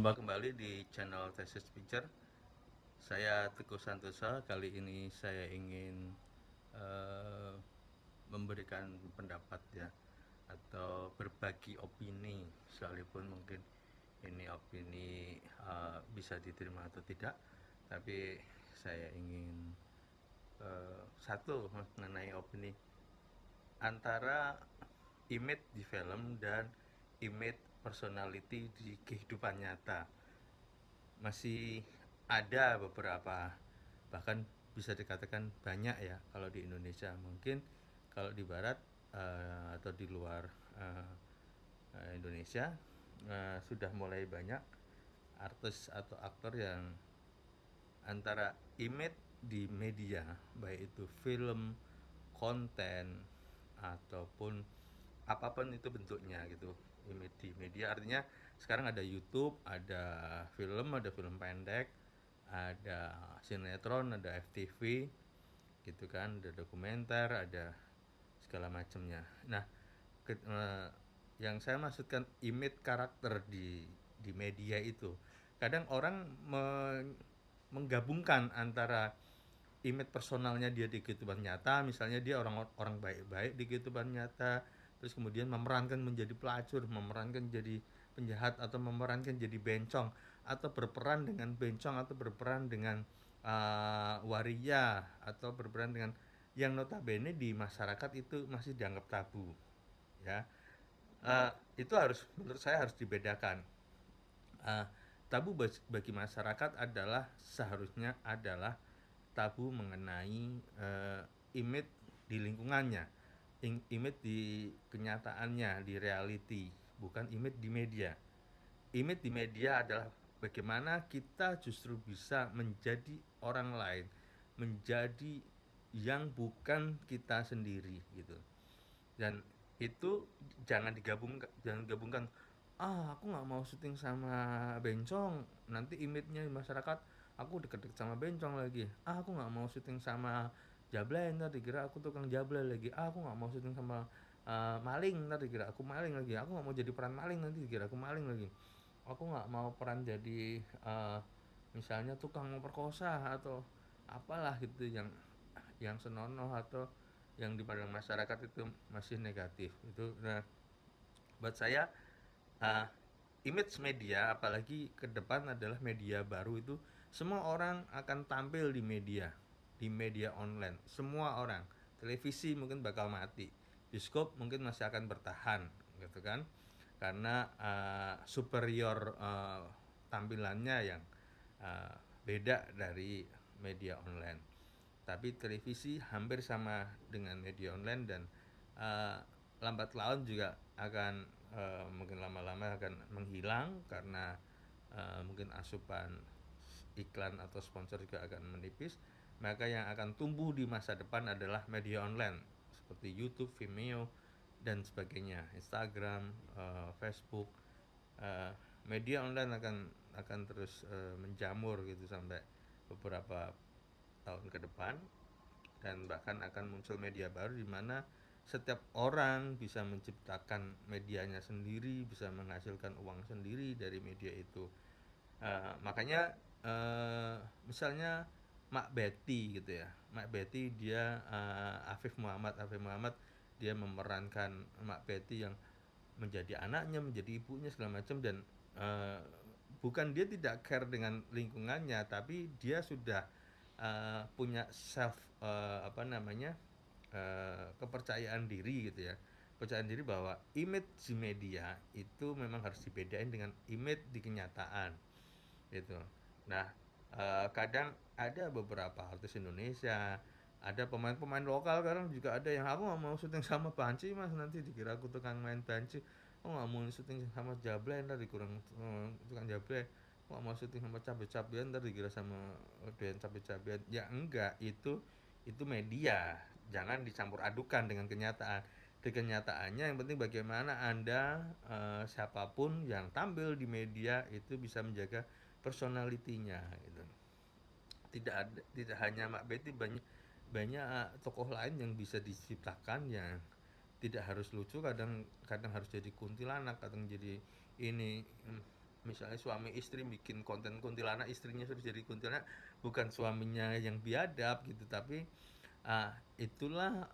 [SPEAKER 1] Jumpa kembali di channel Thesis Picture. Saya Teguh Santosa. Kali ini saya ingin memberikan pendapat ya, atau berbagi opini, sekalipun mungkin ini opini bisa diterima atau tidak. Tapi saya ingin satu mengenai opini antara image di film dan image personality di kehidupan nyata. Masih ada beberapa, bahkan bisa dikatakan banyak ya kalau di Indonesia. Mungkin kalau di barat atau di luar Indonesia sudah mulai banyak artis atau aktor yang antara image di media, baik itu film, konten, ataupun apapun itu bentuknya gitu, image di media. Artinya sekarang ada YouTube, ada film pendek, ada sinetron, ada FTV gitu kan, ada dokumenter, ada segala macamnya. Nah, yang saya maksudkan image karakter di media itu, kadang orang menggabungkan antara image personalnya dia di kehidupan nyata, misalnya dia orang baik-baik di kehidupan nyata, terus kemudian memerankan menjadi pelacur, memerankan jadi penjahat, atau memerankan jadi bencong, atau berperan dengan bencong, atau berperan dengan waria, atau berperan dengan yang notabene di masyarakat itu masih dianggap tabu ya. Itu harus, menurut saya harus dibedakan. Tabu bagi masyarakat adalah seharusnya adalah tabu mengenai image di lingkungannya, image di kenyataannya, di reality, bukan image di media. Image di media adalah bagaimana kita justru bisa menjadi orang lain, menjadi yang bukan kita sendiri gitu. Dan itu jangan gabungkan, aku nggak mau syuting sama bencong, nanti image-nya di masyarakat aku deket-deket sama bencong lagi. Aku nggak mau syuting sama jablay, ntar dikira aku tukang jablay lagi. Aku nggak mau syuting sama maling, ntar dikira aku maling lagi. Aku nggak mau jadi peran maling, nanti dikira aku maling lagi. Aku nggak mau peran jadi misalnya tukang memperkosa atau apalah gitu, yang senonoh atau yang dipandang masyarakat itu masih negatif itu. Nah, buat saya image media, apalagi ke depan adalah media baru, itu semua orang akan tampil di media online. Semua orang. Televisi mungkin bakal mati, bioskop mungkin masih akan bertahan gitu kan, karena superior tampilannya yang beda dari media online. Tapi televisi hampir sama dengan media online, dan lambat laun juga akan mungkin lama-lama akan menghilang, karena mungkin asupan iklan atau sponsor juga akan menipis. Maka yang akan tumbuh di masa depan adalah media online seperti YouTube, Vimeo, dan sebagainya, Instagram, Facebook. Media online akan terus menjamur gitu sampai beberapa tahun ke depan, dan bahkan akan muncul media baru di mana setiap orang bisa menciptakan medianya sendiri, bisa menghasilkan uang sendiri dari media itu. Makanya misalnya Mak Betty gitu ya, Mak Betty dia Afif Muhammad dia memerankan Mak Betty yang menjadi anaknya, menjadi ibunya segala macam, dan bukan dia tidak care dengan lingkungannya, tapi dia sudah punya self kepercayaan diri gitu ya, kepercayaan diri bahwa image di media itu memang harus dibedain dengan image di kenyataan gitu. Nah, kadang ada beberapa artis Indonesia, ada pemain-pemain lokal sekarang juga ada yang, aku nggak mau syuting sama Banci mas, nanti dikira aku tukang main Banci. Aku nggak mau syuting sama Jablay, ntar dikurang tukang Jablay. Aku nggak mau syuting sama cabe-cabean, ntar dikira sama doyan cabe-cabean. Ya enggak, itu media, jangan dicampur adukan dengan kenyataan. Di kenyataannya yang penting bagaimana Anda siapapun yang tampil di media itu bisa menjaga personalitinya gitu. Tidak hanya Mak Betty, banyak tokoh lain yang bisa diciptakan yang tidak harus lucu, kadang harus jadi kuntilanak, kadang jadi ini
[SPEAKER 3] misalnya suami istri bikin konten kuntilanak, istrinya sudah jadi kuntilanak, bukan suaminya yang biadab gitu, tapi itulah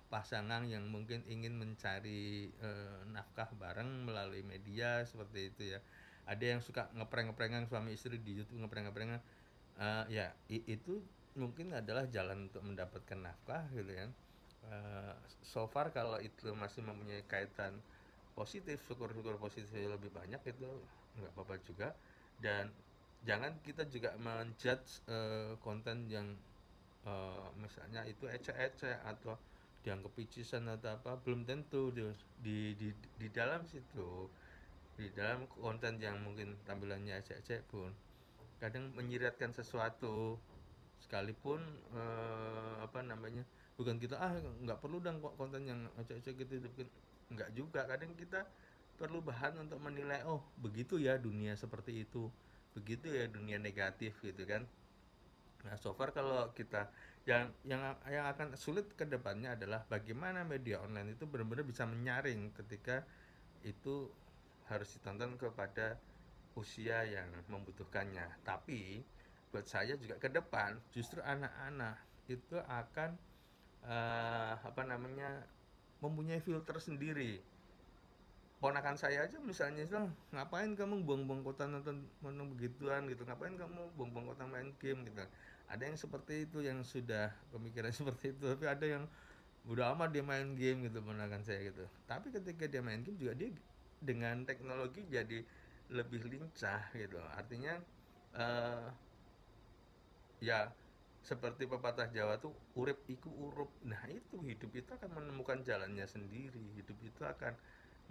[SPEAKER 3] pasangan yang mungkin ingin mencari nafkah bareng melalui media seperti itu ya. Ada yang suka ngeprank-ngeprankan suami istri di YouTube, ngeprank-ngeprankan, ya itu mungkin adalah jalan untuk mendapatkan nafkah gitu ya. So far kalau itu masih mempunyai kaitan positif, syukur-syukur positifnya lebih banyak, itu nggak apa-apa juga. Dan jangan kita juga menjudge konten yang misalnya itu ecek-ecek atau dianggap picisan atau apa, belum tentu di dalam situ, di dalam konten yang mungkin tampilannya ecek-ecek pun kadang menyiratkan sesuatu, sekalipun apa namanya, bukan kita nggak perlu dong konten yang ecek-ecek gitu, nggak juga. Kadang kita perlu bahan untuk menilai, oh begitu ya dunia seperti itu, begitu ya dunia negatif gitu kan. Nah, so far kalau kita yang akan sulit ke depannya adalah bagaimana media online itu benar-benar bisa menyaring ketika itu harus ditonton kepada usia yang membutuhkannya. Tapi buat saya juga ke depan justru anak-anak itu akan apa namanya, mempunyai filter sendiri. Ponakan saya aja misalnya bilang, ngapain kamu buang-buang kota nonton begituan gitu, ngapain kamu buang-buang kota main game gitu. Ada yang seperti itu, yang sudah pemikiran seperti itu. Tapi ada yang udah amat dia main game gitu, ponakan saya gitu. Tapi ketika dia main game juga dia dengan teknologi jadi lebih lincah gitu. Artinya eh, ya seperti pepatah Jawa tuh, urip iku urup. Nah itu, hidup itu akan menemukan jalannya sendiri, hidup itu akan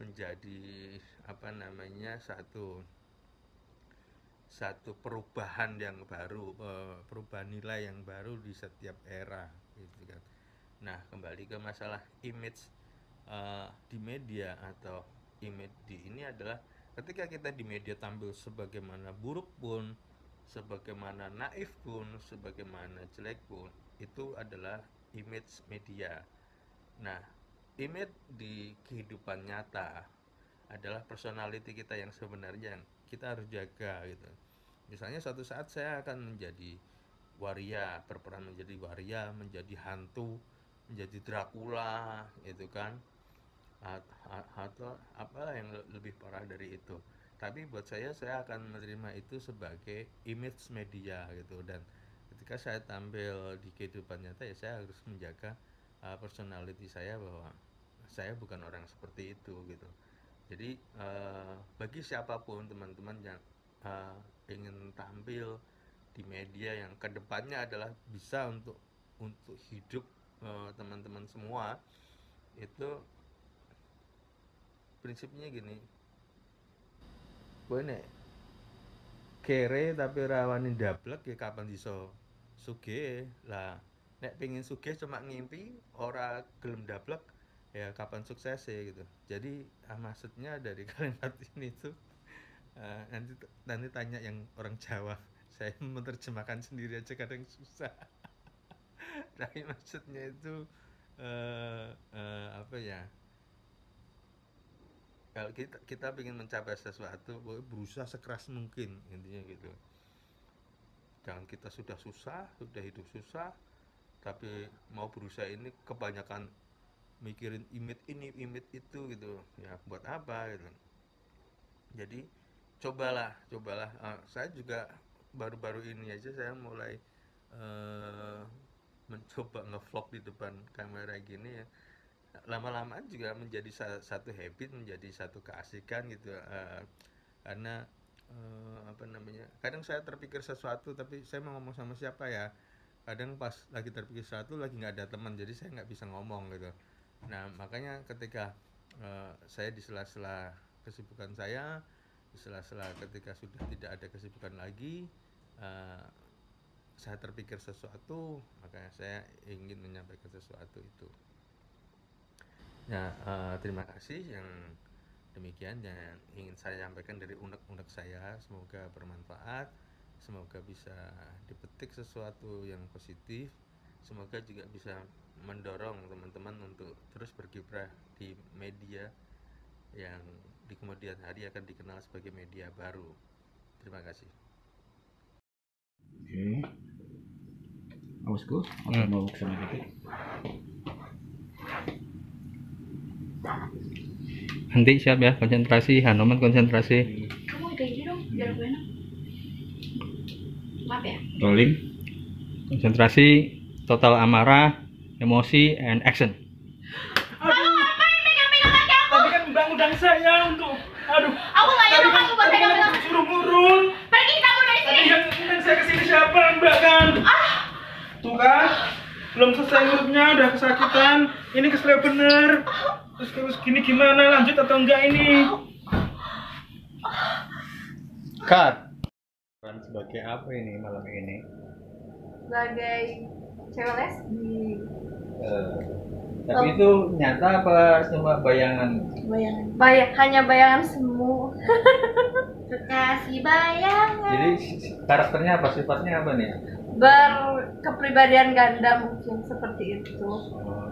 [SPEAKER 3] menjadi apa namanya, satu satu perubahan yang baru, perubahan nilai yang baru di setiap era gitu kan. Nah kembali ke masalah image di media atau image di ini adalah ketika kita di media tampil sebagaimana buruk pun, sebagaimana naif pun, sebagaimana jelek pun, itu adalah image media. Nah, image di kehidupan nyata adalah personality kita yang sebenarnya, yang kita harus jaga gitu. Misalnya suatu saat saya akan menjadi waria, berperan menjadi waria, menjadi hantu, menjadi Dracula gitu kan, atau apa yang lebih parah dari itu. Tapi buat saya akan menerima itu sebagai image media gitu. Dan ketika saya tampil di kehidupan nyata ya saya harus menjaga personality saya, bahwa saya bukan orang seperti itu gitu. Jadi bagi siapapun teman-teman yang ingin tampil di media yang kedepannya adalah bisa untuk hidup, teman-teman semua itu prinsipnya gini, kowe nek kere tapi rawani ndablek ya kapan iso sugih lah. Nek pengen sugih cuma ngimpi ora gelem ndablek, ya kapan sukses gitu. Jadi maksudnya dari kalimat ini tuh, nanti nanti tanya yang orang Jawa. Saya menerjemahkan sendiri aja kadang susah. Tapi maksudnya itu apa ya, kalau kita ingin mencapai sesuatu, berusaha sekeras mungkin intinya gitu. Jangan kita sudah susah, sudah hidup susah, tapi mau berusaha ini kebanyakan mikirin image ini, image itu gitu. Ya buat apa gitu. Jadi cobalah. Saya juga baru-baru ini aja saya mulai eh, mencoba ngevlog di depan kamera gini ya. Lama-lama juga menjadi satu habit, menjadi satu keasikan gitu. Karena apa namanya, kadang saya terpikir sesuatu tapi saya mau ngomong sama siapa ya, kadang pas lagi terpikir sesuatu lagi nggak ada teman, jadi saya nggak bisa ngomong gitu. Nah makanya ketika saya di sela-sela kesibukan saya, di sela-sela ketika sudah tidak ada kesibukan lagi, eh, saya terpikir sesuatu, makanya saya ingin menyampaikan sesuatu itu. Nah, terima kasih, yang demikian yang ingin saya sampaikan dari unek-unek saya. Semoga bermanfaat, semoga bisa dipetik sesuatu yang positif, semoga juga bisa mendorong teman-teman untuk terus berkiprah di media yang di kemudian hari akan dikenal sebagai media baru. Terima kasih.
[SPEAKER 4] Oke. Bosku, mau kesana dikit.
[SPEAKER 2] Nanti siap ya, konsentrasi, Hanoman konsentrasi.
[SPEAKER 5] Kamu kayak gitu dong, biar gue enak. Maaf ya.
[SPEAKER 4] Rolling.
[SPEAKER 2] Konsentrasi, total amarah, emosi, and action.
[SPEAKER 4] Tadi kan undang-undang saya untuk, aduh.
[SPEAKER 5] Aku nggak nyuruh kamu buat pegang-pegang.
[SPEAKER 4] Suruh ngurul.
[SPEAKER 5] Pergi kamu dari
[SPEAKER 4] Tadi
[SPEAKER 5] sini.
[SPEAKER 4] yang undang saya kesini siapa, Mbak kan? Tuh kan, belum selesai ngurupnya udah kesakitan. Ini keselio bener. Terus gini gimana, lanjut atau enggak ini?
[SPEAKER 2] Cut. Peran sebagai apa ini malam ini?
[SPEAKER 5] Sebagai cewek lesbi.
[SPEAKER 2] Tapi itu nyata apa cuma bayangan?
[SPEAKER 5] Hanya bayangan semu. Kekasih bayangan.
[SPEAKER 2] Jadi karakternya apa, sifatnya apa nih?
[SPEAKER 5] Berkepribadian ganda mungkin seperti itu.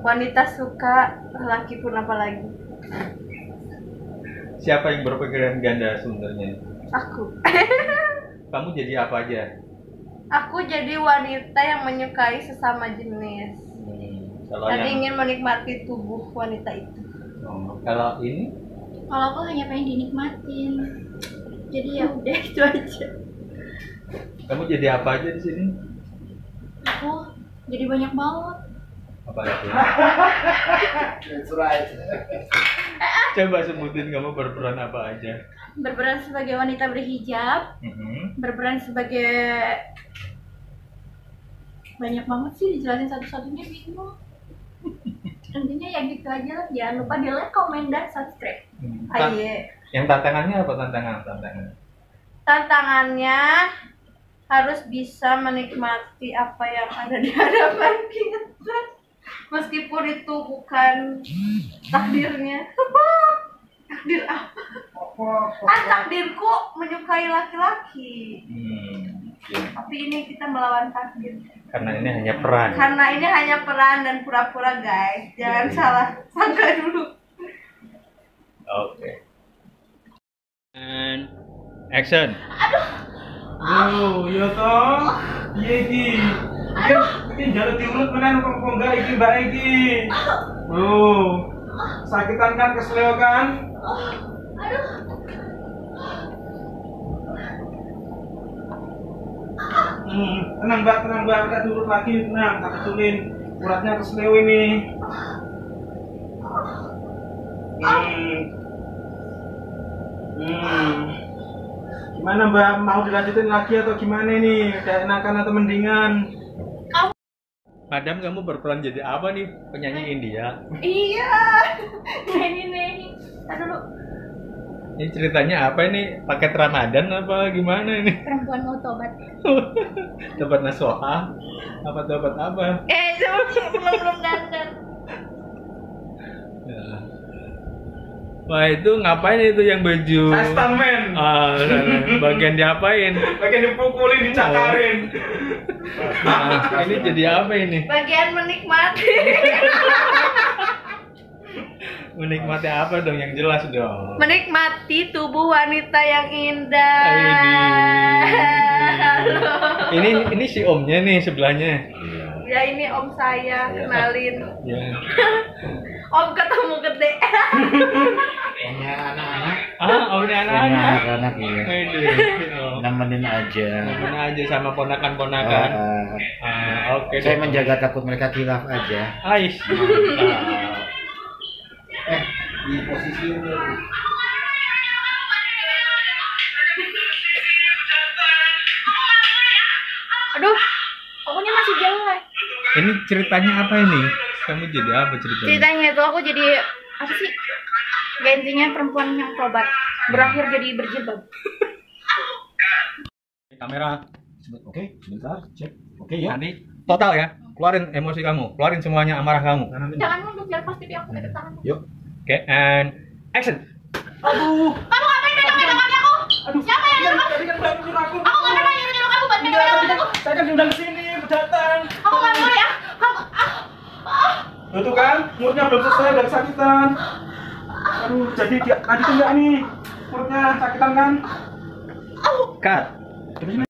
[SPEAKER 5] Wanita suka, laki pun apalagi.
[SPEAKER 2] Siapa yang berpikiran ganda sebenarnya?
[SPEAKER 5] Aku.
[SPEAKER 2] Kamu jadi apa aja?
[SPEAKER 5] Aku jadi wanita yang menyukai sesama jenis
[SPEAKER 2] Kalau
[SPEAKER 5] dan
[SPEAKER 2] yang
[SPEAKER 5] ingin menikmati tubuh wanita itu.
[SPEAKER 2] kalau ini
[SPEAKER 6] Kalau aku hanya pengen dinikmatin. Jadi ya udah itu aja.
[SPEAKER 2] kamu jadi apa aja di sini?
[SPEAKER 6] Aku jadi banyak banget.
[SPEAKER 2] Apa aja? Coba sebutin kamu berperan apa aja.
[SPEAKER 6] Berperan sebagai wanita berhijab, berperan sebagai banyak banget sih, dijelasin satu-satunya bingung. Intinya ya gitu aja lah. Jangan lupa di like, komen, dan subscribe.
[SPEAKER 5] Aye.
[SPEAKER 2] Yang tantangannya apa tantangan?
[SPEAKER 5] Tantangannya harus bisa menikmati apa yang ada di hadapan kita. Meskipun itu bukan takdirnya. Takdir apa? Kan takdirku menyukai laki-laki. Tapi ini kita melawan takdir.
[SPEAKER 2] Karena ini hanya peran.
[SPEAKER 5] Karena ini hanya peran dan pura-pura, guys. Jangan salah sangka dulu.
[SPEAKER 2] Oke. And action.
[SPEAKER 4] Aduh, iya toh. Iya iki. Iki jalur diurut menan kok enggak iki Mbak iki. Sakitan kan, kesleo kan? Tenang Mbak, kita diurut lagi, tenang, tak betulin. Uratnya kesleo ini. Gimana Mbak, mau dilanjutin lagi atau gimana ini? Udah enakan atau mendingan?
[SPEAKER 2] Madam, kamu berperan jadi apa nih? Penyanyi India.
[SPEAKER 5] Iya. Nyanyi. Aduh.
[SPEAKER 2] Ini ceritanya apa ini? Paket Ramadan apa gimana ini?
[SPEAKER 6] Perempuan mau tobat.
[SPEAKER 2] Tobat nasuha? Apa tobat apa?
[SPEAKER 5] Belum dandan.
[SPEAKER 2] Ya. Wah, itu ngapain itu yang baju?
[SPEAKER 4] Saya stuntman.
[SPEAKER 2] Bagian diapain?
[SPEAKER 4] Bagian dipukulin, dicakarin.
[SPEAKER 2] Nah, ini jadi apa ini?
[SPEAKER 5] Bagian menikmati.
[SPEAKER 2] Menikmati apa dong, yang jelas dong.
[SPEAKER 5] Menikmati tubuh wanita yang indah.
[SPEAKER 2] Ini si omnya nih sebelahnya.
[SPEAKER 5] Ya ini om saya, kenalin.
[SPEAKER 2] Ya.
[SPEAKER 5] Om ketemu gede.
[SPEAKER 4] Omnya anak-anak.
[SPEAKER 2] Omnya anak-anak.
[SPEAKER 4] Anak-anak iya.
[SPEAKER 2] Aduh.
[SPEAKER 4] Nemenin aja.
[SPEAKER 2] Nemenin aja sama ponakan-ponakan. Oke.
[SPEAKER 4] Saya menjaga takut mereka khilaf aja.
[SPEAKER 2] Ais.
[SPEAKER 4] Di posisi ini.
[SPEAKER 6] Aduh, pokoknya masih jelek.
[SPEAKER 2] Ini ceritanya apa ini? Kamu jadi apa ceritanya?
[SPEAKER 6] Ceritanya itu aku jadi apa sih? Gantinya perempuan yang tobat, berakhir jadi berjilbab.
[SPEAKER 2] Kamera.
[SPEAKER 4] Oke, sebentar, cek. Oke ya.
[SPEAKER 2] Nanti total ya. Keluarin emosi kamu, keluarin semuanya amarah kamu.
[SPEAKER 6] Jangan nunduk biar pasti aku dekat tangan.
[SPEAKER 4] Yuk.
[SPEAKER 2] Oke, and action.
[SPEAKER 4] Aduh.
[SPEAKER 6] Kamu ngapain pegang-pegang kaki aku?
[SPEAKER 4] Aduh.
[SPEAKER 6] Siapa yang nyuruh kamu?
[SPEAKER 4] Tadi kan Mbak nyuruh aku.
[SPEAKER 6] Aku nggak pernah nyuruh kamu buat pegang-pegang kaki aku.
[SPEAKER 4] Saya kan diundang sini, datang.
[SPEAKER 6] Aku nggak boleh ya. Kamu
[SPEAKER 4] Tuh kan, moodnya belum selesai, udah kesakitan. Aduh, jadi dia lanjutin nggak nih? Perutnya sakitan kan?
[SPEAKER 2] Cut.
[SPEAKER 4] Terus